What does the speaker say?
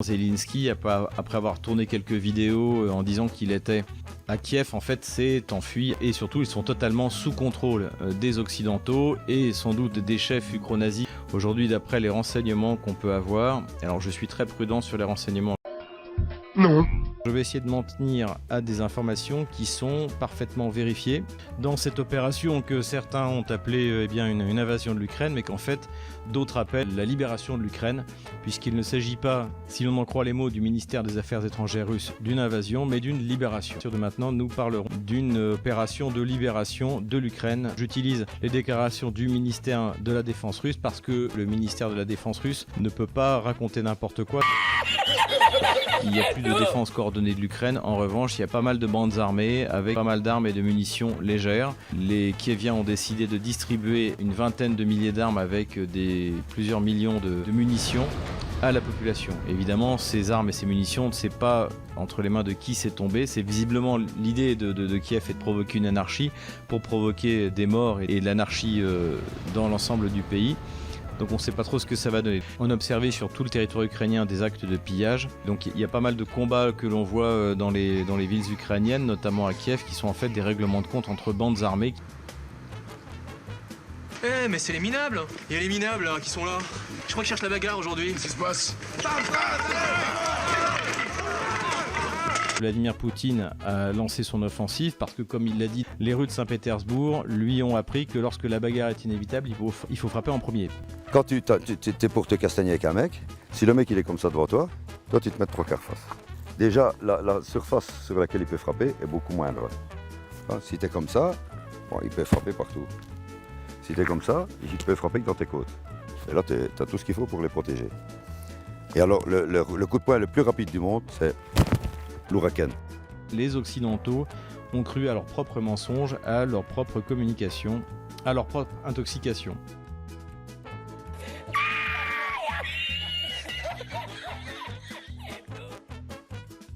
Zelensky, après avoir tourné quelques vidéos en disant qu'il était à Kiev, en fait, s'est enfui et surtout ils sont totalement sous contrôle des Occidentaux et sans doute des chefs ukro-nazis. Aujourd'hui, d'après les renseignements qu'on peut avoir, alors je suis très prudent sur les renseignements. Non. Je vais essayer de m'en tenir à des informations qui sont parfaitement vérifiées dans cette opération que certains ont appelée une invasion de l'Ukraine, mais qu'en fait d'autres appellent la libération de l'Ukraine, puisqu'il ne s'agit pas, si l'on en croit les mots du ministère des Affaires étrangères russe, d'une invasion, mais d'une libération. De maintenant, nous parlerons d'une opération de libération de l'Ukraine. J'utilise les déclarations du ministère de la Défense russe parce que le ministère de la Défense russe ne peut pas raconter n'importe quoi. Il n'y a plus de défense coordonnée de l'Ukraine. En revanche, il y a pas mal de bandes armées avec pas mal d'armes et de munitions légères. Les Kieviens ont décidé de distribuer une vingtaine de milliers d'armes avec plusieurs millions de munitions à la population. Évidemment, ces armes et ces munitions, on ne sait pas entre les mains de qui c'est tombé. C'est visiblement l'idée de Kiev est de provoquer une anarchie pour provoquer des morts et de l'anarchie dans l'ensemble du pays. Donc on ne sait pas trop ce que ça va donner. On a observé sur tout le territoire ukrainien des actes de pillage. Donc il y a pas mal de combats que l'on voit dans les villes ukrainiennes, notamment à Kiev, qui sont en fait des règlements de compte entre bandes armées. Eh mais c'est les minables. Il y a les minables là, qui sont là. Je crois qu'ils cherchent la bagarre aujourd'hui. Qu'est-ce qui se passe? Vladimir Poutine a lancé son offensive parce que, comme il l'a dit, les Russes de Saint-Pétersbourg lui ont appris que lorsque la bagarre est inévitable, il faut frapper en premier. Quand tu es pour te castagner avec un mec, si le mec il est comme ça devant toi, toi tu te mets trois quarts face. Déjà, la surface sur laquelle il peut frapper est beaucoup moindre. Hein, si tu es comme ça, bon, il peut frapper partout. Si tu es comme ça, il peut frapper que dans tes côtes. Et là, tu as tout ce qu'il faut pour les protéger. Et alors, le coup de poing le plus rapide du monde, c'est l'ouragan. Les Occidentaux ont cru à leurs propres mensonges, à leur propre communication, à leur propre intoxication.